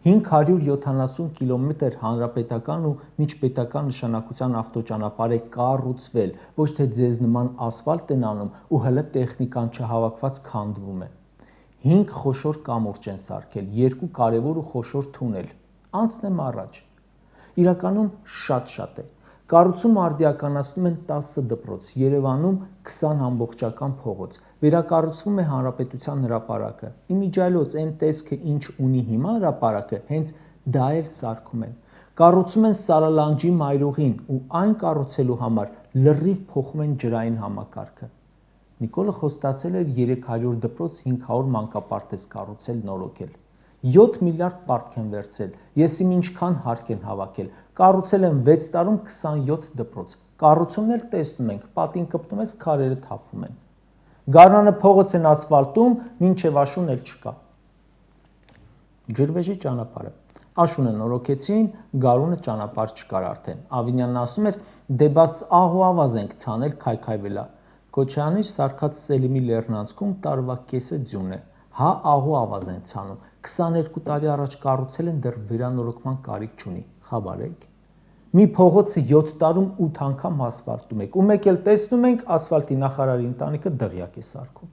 570 կիլոմետր հանրապետական ու միջպետական նշանակության ավտոճանապարհ է կառուցվել, ոչ թե ձեզ նման ասֆալտ են անում ու հլը տեխնիկան չհավաքված քանդվում է։ 5 խոշոր կամուրջ են սարքել, 2 կարևոր ու խոշոր թունել։ Անցնեմ առաջ։ Իրականում շատ է։ Կառուցումը արդիականացնում են 10 դպրոց, Երևանում 20 ամբողջական փողոց, վերակառուցվում է Հանրապետության հրապարակը։ Իմիջիայլոց այն տեսքը, ինչ ունի հիմա հրապարակը, հենց դա էլ սարքում են։ Կառուցում են Սարալանջի մայրուղին ու այն կառուցելու համար լրիվ փոխում են ջրային համակարգը։ Նիկոլը խոստացել էր 300 դպրոց, 500 մանկապարտեզ կառուցել, նորոգել։ 7 միլիարդ պարտք են վերցրել, ես իմ ինչքան հարկ են հավաքել, կառուցել են 6 տարում 27 դպրոց, կառուցումն էլ տեսնում ենք, պատին կպտում ես, քարերը թափվում են։ Գարնանը փողոց են ասֆալտում, մինչև աշուն էլ չկա։ Ջրվեժի ճանապարհը։ Աշունը նորոգեցին, գարունը ճանապարհ չկար արդեն։ Ավինյանն ասում էր, դե բաց աղ ու ավազ ենք ցանել, քայքայվելա։ Քոչարյանի սարքած Սելիմի լեռնանցքում տարվա կեսը ձյուն է։ Հա աղ ու ավազ են ցանում, 22 տարի առաջ կառուցել են, դեռ վերանորոգման կարիք չունի, խաբարեք։ Մի փողոցը 7 տարում 8 անգամ ասֆալտում եք, ու մեկ էլ տեսնում ենք ասֆալտի նախարարի ընտանիքը դղյակ է սարքում։